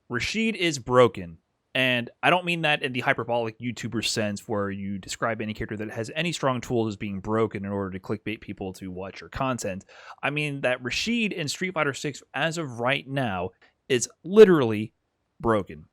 Rashid is broken. And I don't mean that in the hyperbolic YouTuber sense where you describe any character that has any strong tools as being broken in order to clickbait people to watch your content. I mean that Rashid in Street Fighter 6 as of right now is literally broken.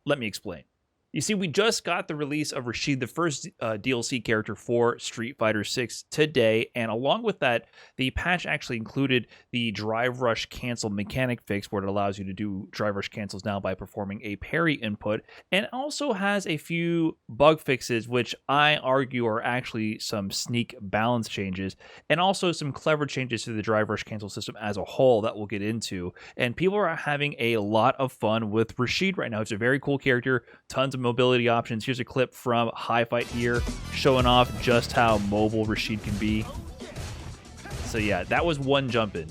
Let me explain. You see, we just got the release of Rashid, the first DLC character for Street Fighter 6 today, and along with that, the patch actually included the Drive Rush Cancel mechanic fix, where it allows you to do Drive Rush cancels now by performing a parry input, and also has a few bug fixes, which I argue are actually some sneak balance changes, and also some clever changes to the Drive Rush cancel system as a whole that we'll get into. And people are having a lot of fun with Rashid right now. It's a very cool character, tons of mobility options. Here's a clip from Hi Fight here showing off just how mobile Rashid can be. So yeah, that was one jump in.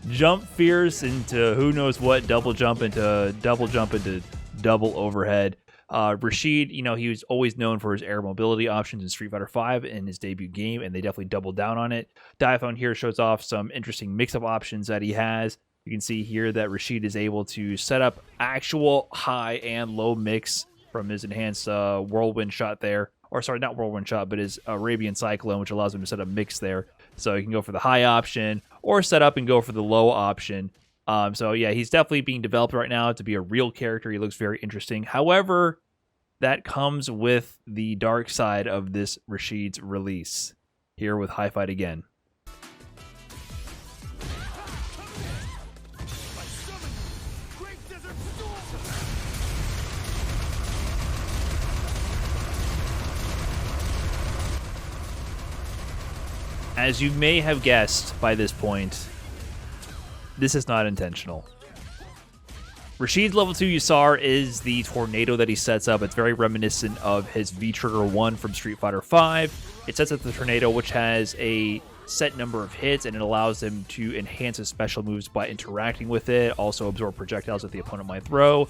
Jump fierce into who knows what, double jump into double overhead. Rashid, you know, he was always known for his air mobility options in Street Fighter V in his debut game, and they definitely doubled down on it. Diaphone here shows off some interesting mix-up options that he has. You can see here that Rashid is able to set up actual high and low mix from his enhanced whirlwind shot there. Or sorry, not whirlwind shot, but his Arabian Cyclone, which allows him to set up mix there. So you can go for the high option or set up and go for the low option. So yeah, he's definitely being developed right now to be a real character. He looks very interesting. However, that comes with the dark side of this Rashid's release. Here with Hi Fight again. As you may have guessed by this point, this is not intentional. Rashid's level 2 Yusar is the tornado that he sets up. It's very reminiscent of his V-Trigger 1 from Street Fighter V. It sets up the tornado, which has a set number of hits, and it allows him to enhance his special moves by interacting with it, also absorb projectiles that the opponent might throw,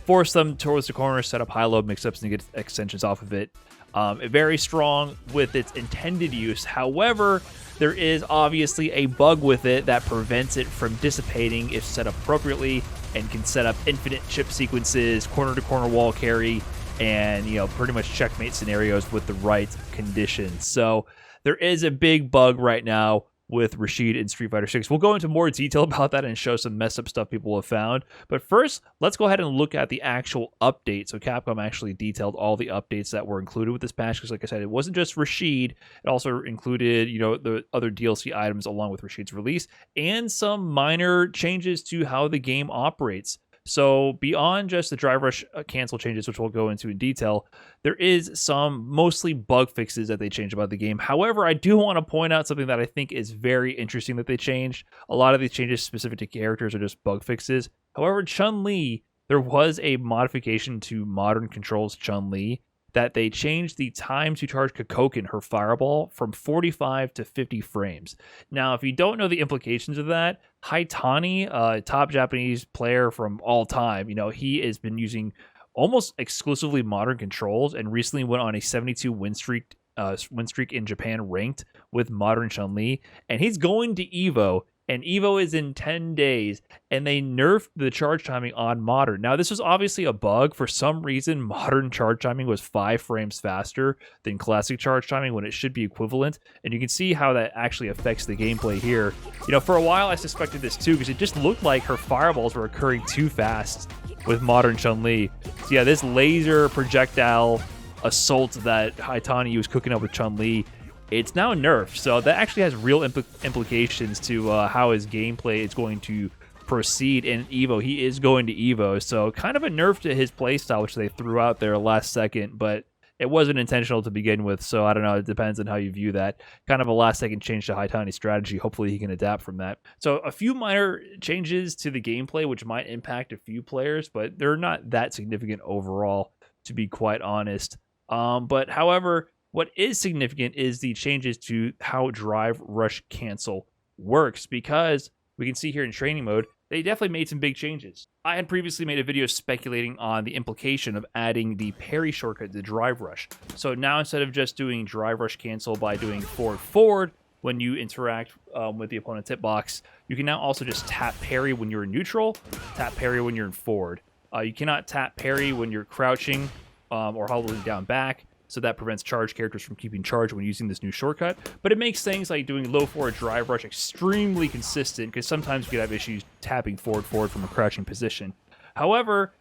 force them towards the corner, set up high-low mix-ups, and get extensions off of it. Very strong with its intended use. However, there is obviously a bug with it that prevents it from dissipating if set up appropriately, and can set up infinite chip sequences, corner-to-corner wall carry, and, you know, pretty much checkmate scenarios with the right conditions. So there is a big bug right now with Rashid in Street Fighter 6. We'll go into more detail about that and show some messed up stuff people have found. But first, let's go ahead and look at the actual update. So Capcom actually detailed all the updates that were included with this patch, because like I said, it wasn't just Rashid. It also included, you know, the other DLC items along with Rashid's release, and some minor changes to how the game operates. So beyond just the Drive Rush cancel changes, which we'll go into in detail, there is some mostly bug fixes that they changed about the game. However, I do want to point out something that I think is very interesting that they changed. A lot of these changes specific to characters are just bug fixes. However, Chun-Li, there was a modification to modern controls Chun-Li that they changed the time to charge Kokoken, her fireball, from 45 to 50 frames. Now, if you don't know the implications of that, Haitani, a top Japanese player from all time, you know, he has been using almost exclusively modern controls and recently went on a 72 win streak in Japan ranked with modern Chun-Li, and he's going to EVO. And EVO is in 10 days, and they nerfed the charge timing on modern. Now, this was obviously a bug. For some reason, modern charge timing was 5 frames faster than classic charge timing when it should be equivalent. And you can see how that actually affects the gameplay here. You know, for a while, I suspected this too, because it just looked like her fireballs were occurring too fast with modern Chun-Li. So yeah, this laser projectile assault that Haitani was cooking up with Chun-Li, it's now nerfed, so that actually has real implications to how his gameplay is going to proceed in EVO. He is going to EVO, so kind of a nerf to his playstyle, which they threw out there last second, but it wasn't intentional to begin with, so I don't know, it depends on how you view that. Kind of a last-second change to Haitani's strategy. Hopefully he can adapt from that. So a few minor changes to the gameplay, which might impact a few players, but they're not that significant overall, to be quite honest. But however, what is significant is the changes to how Drive Rush Cancel works, because we can see here in training mode, they definitely made some big changes. I had previously made a video speculating on the implication of adding the parry shortcut to Drive Rush. So now instead of just doing Drive Rush Cancel by doing forward when you interact with the opponent's hitbox, you can now also just tap parry when you're in neutral, tap parry when you're in forward. You cannot tap parry when you're crouching or holding down back, so that prevents charge characters from keeping charge when using this new shortcut. But it makes things like doing low forward drive rush extremely consistent, because sometimes you could have issues tapping forward from a crouching position. However,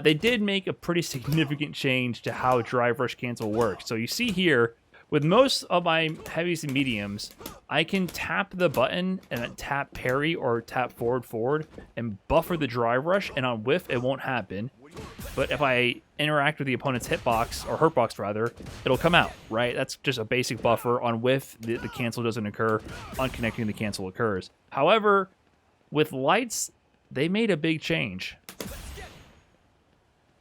they did make a pretty significant change to how drive rush cancel works. So you see here, with most of my heavies and mediums, I can tap the button and tap parry or tap forward and buffer the drive rush, and on whiff it won't happen. But if I interact with the opponent's hitbox, or hurtbox rather, it'll come out, right? That's just a basic buffer. On whiff, the cancel doesn't occur. On connecting, the cancel occurs. However, with lights, they made a big change.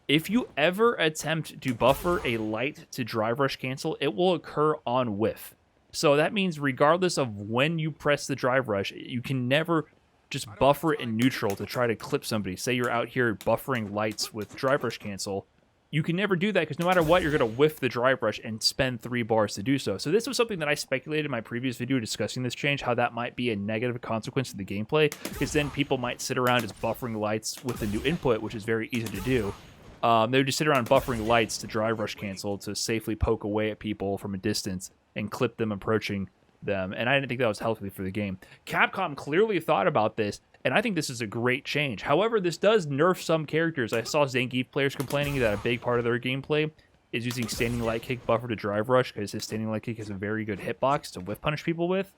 If you ever attempt to buffer a light to drive rush cancel, it will occur on whiff. So that means regardless of when you press the drive rush, you can never just buffer it in neutral to try to clip somebody. Say you're out here buffering lights with drive rush cancel. You can never do that, because no matter what, you're going to whiff the drive rush and spend 3 bars to do so. So this was something that I speculated in my previous video discussing this change, how that might be a negative consequence to the gameplay, because then people might sit around just buffering lights with the new input, which is very easy to do. They would just sit around buffering lights to drive rush cancel to safely poke away at people from a distance and clip them approaching them, and I didn't think that was healthy for the game. Capcom clearly thought about this, and I think this is a great change. However, this does nerf some characters. I saw Zangief players complaining that a big part of their gameplay is using standing light kick buffer to drive rush, because his standing light kick is a very good hitbox to whiff punish people with.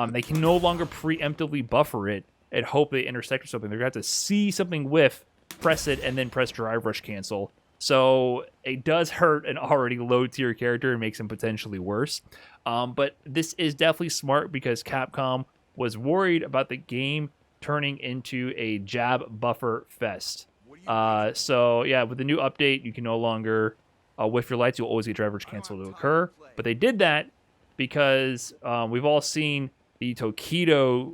They can no longer preemptively buffer it and hope they intersect or something. They're going to have to see something whiff, press it, and then press drive rush cancel. So it does hurt an already low tier character and makes him potentially worse. But this is definitely smart, because Capcom was worried about the game turning into a jab buffer fest. So yeah, with the new update, you can no longer whiff your lights. You'll always get drive rush cancel to occur. But they did that because we've all seen the Tokido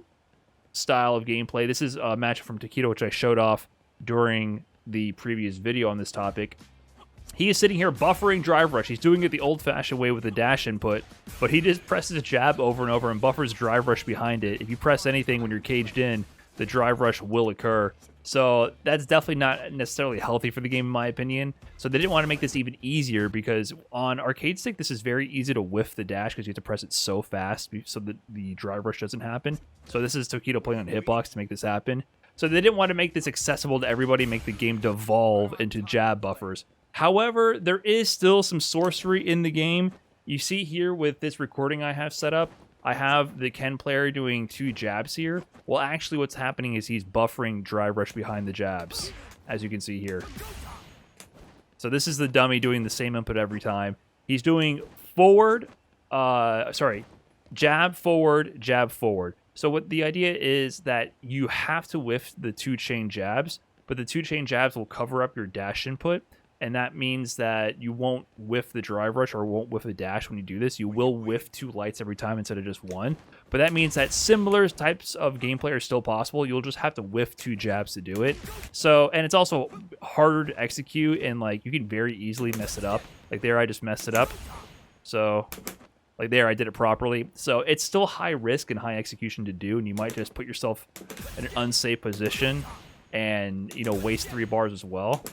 style of gameplay. This is a match from Tokido, which I showed off during the previous video on this topic. He is sitting here buffering drive rush. He's doing it the old-fashioned way with the dash input, but he just presses jab over and over and buffers drive rush behind it. If you press anything when you're caged in, the drive rush will occur. So that's definitely not necessarily healthy for the game, in my opinion. So they didn't want to make this even easier, because on arcade stick, this is very easy to whiff the dash, because you have to press it so fast so that the drive rush doesn't happen. So this is Tokido playing on hitbox to make this happen. So they didn't want to make this accessible to everybody, make the game devolve into jab buffers. However, there is still some sorcery in the game. You see here with this recording I have set up, I have the Ken player doing 2 jabs here. Well, actually what's happening is he's buffering drive rush behind the jabs, as you can see here. So this is the dummy doing the same input every time. He's doing jab forward. So what the idea is that you have to whiff the 2 chain jabs, but the 2 chain jabs will cover up your dash input, and that means that you won't whiff the drive rush or won't whiff the dash when you do this. You will whiff 2 lights every time instead of just 1, but that means that similar types of gameplay are still possible. You'll just have to whiff 2 jabs to do it. So, and it's also harder to execute, and like you can very easily mess it up. Like there, I just messed it up. So like there, I did it properly. So it's still high risk and high execution to do, and you might just put yourself in an unsafe position and, you know, waste 3 bars as well.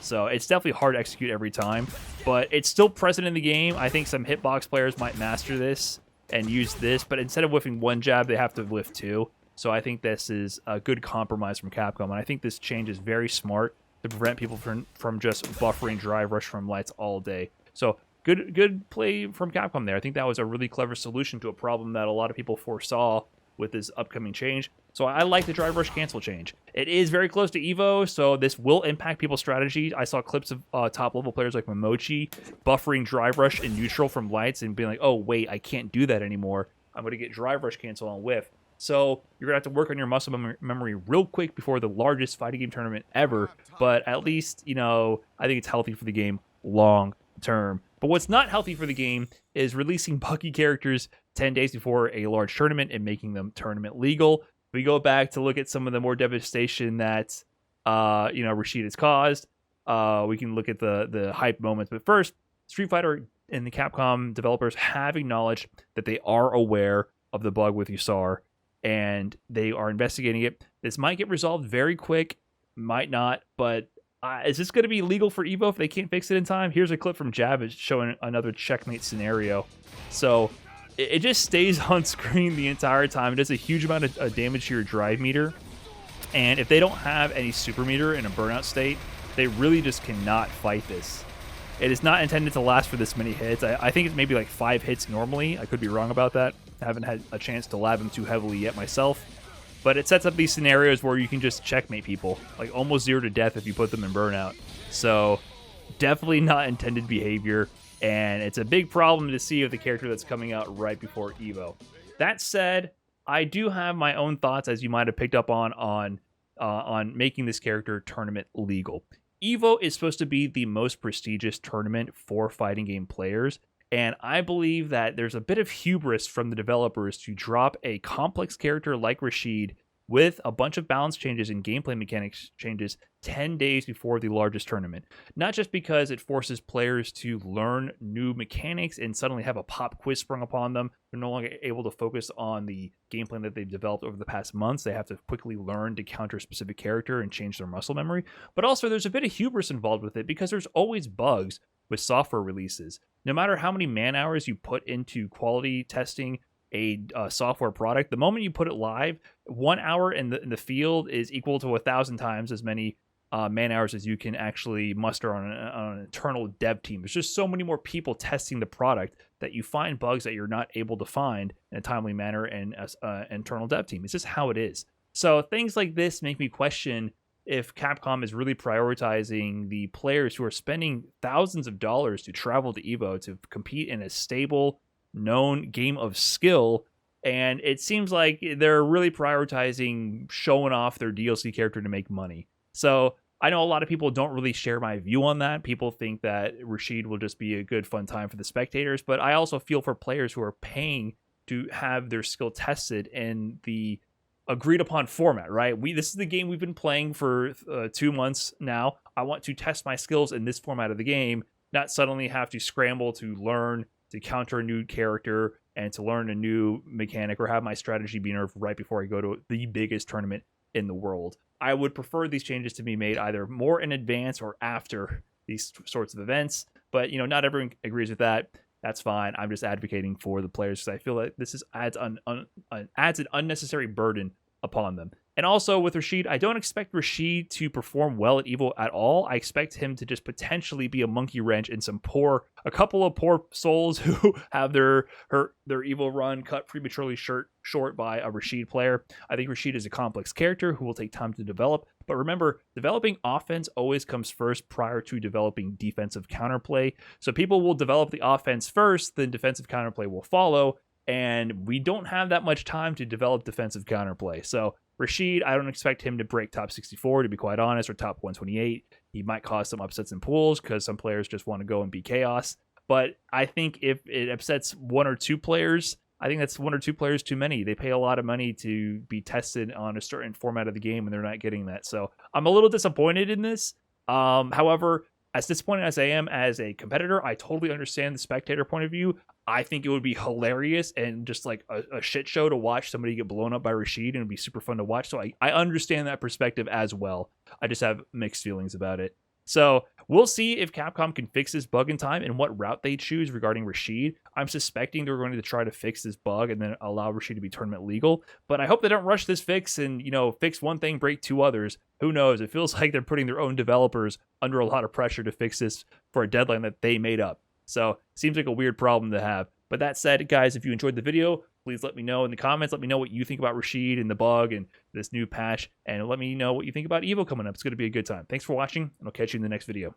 So it's definitely hard to execute every time, but it's still present in the game. I think some hitbox players might master this and use this, but instead of whiffing 1 jab, they have to whiff 2. So I think this is a good compromise from Capcom, and I think this change is very smart to prevent people from just buffering drive rush from lights all day. So good play from Capcom there. I think that was a really clever solution to a problem that a lot of people foresaw with this upcoming change. So I like the drive rush cancel change. It is very close to Evo, so this will impact people's strategy. I saw clips of top level players like Momochi buffering drive rush in neutral from lights and being like, oh wait, I can't do that anymore. I'm going to get drive rush cancel on whiff. So you're going to have to work on your muscle memory real quick before the largest fighting game tournament ever. But at least, you know, I think it's healthy for the game long term. But what's not healthy for the game is releasing buggy characters 10 days before a large tournament and making them tournament legal. We go back to look at some of the more devastation that Rashid has caused. We can look at the hype moments. But first, Street Fighter and the Capcom developers have acknowledged that they are aware of the bug with Yusar, and they are investigating it. This might get resolved very quick, might not, but is this going to be legal for Evo if they can't fix it in time? Here's a clip from Jab showing another checkmate scenario. So it just stays on screen the entire time. It does a huge amount of damage to your drive meter. And if they don't have any super meter in a burnout state, they really just cannot fight this. It is not intended to last for this many hits. I think it's maybe like 5 hits normally. I could be wrong about that. I haven't had a chance to lab them too heavily yet myself. But it sets up these scenarios where you can just checkmate people, like almost 0 to death if you put them in burnout. So definitely not intended behavior, and it's a big problem to see with the character that's coming out right before Evo. That said, I do have my own thoughts, as you might have picked up on making this character tournament legal. Evo is supposed to be the most prestigious tournament for fighting game players, and I believe that there's a bit of hubris from the developers to drop a complex character like Rashid with a bunch of balance changes and gameplay mechanics changes 10 days before the largest tournament. Not just because it forces players to learn new mechanics and suddenly have a pop quiz sprung upon them. They're no longer able to focus on the gameplay that they've developed over the past months. They have to quickly learn to counter a specific character and change their muscle memory. But also there's a bit of hubris involved with it because there's always bugs with software releases. No matter how many man hours you put into quality testing a software product, the moment you put it live, 1 hour in the field is equal to 1,000 times as many man hours as you can actually muster on an internal dev team. There's just so many more people testing the product that you find bugs that you're not able to find in a timely manner in an internal dev team. It's just how it is. So things like this make me question if Capcom is really prioritizing the players who are spending thousands of dollars to travel to Evo to compete in a stable, known game of skill. And it seems like they're really prioritizing showing off their DLC character to make money. So I know a lot of people don't really share my view on that. People think that Rashid will just be a good fun time for the spectators, but I also feel for players who are paying to have their skill tested in the agreed upon format, right? This is the game we've been playing for 2 months now. I want to test my skills in this format of the game, not suddenly have to scramble to learn to counter a new character and to learn a new mechanic or have my strategy be nerfed right before I go to the biggest tournament in the world. I would prefer these changes to be made either more in advance or after these sorts of events, but not everyone agrees with that. That's fine. I'm just advocating for the players because I feel like this adds an unnecessary burden upon them. And also with Rashid, I don't expect Rashid to perform well at Evo at all. I expect him to just potentially be a monkey wrench in a couple of poor souls who have their Evo run cut prematurely short by a Rashid player. I think Rashid is a complex character who will take time to develop. But remember, developing offense always comes first prior to developing defensive counterplay. So people will develop the offense first, then defensive counterplay will follow. And we don't have that much time to develop defensive counterplay. So Rashid, I don't expect him to break top 64, to be quite honest, or top 128. He might cause some upsets in pools because some players just want to go and be chaos. But I think if it upsets 1 or 2 players, I think that's 1 or 2 players too many. They pay a lot of money to be tested on a certain format of the game, and they're not getting that. So I'm a little disappointed in this. However, as disappointed as I am as a competitor, I totally understand the spectator point of view. I think it would be hilarious and just like a shit show to watch somebody get blown up by Rashid, and it'd be super fun to watch. So I understand that perspective as well. I just have mixed feelings about it. So we'll see if Capcom can fix this bug in time and what route they choose regarding Rashid. I'm suspecting they're going to try to fix this bug and then allow Rashid to be tournament legal. But I hope they don't rush this fix and, fix one thing, break 2 others. Who knows? It feels like they're putting their own developers under a lot of pressure to fix this for a deadline that they made up. So seems like a weird problem to have. But that said, guys, if you enjoyed the video, please let me know in the comments. Let me know what you think about Rashid and the bug and this new patch. And let me know what you think about Evo coming up. It's going to be a good time. Thanks for watching, and I'll catch you in the next video.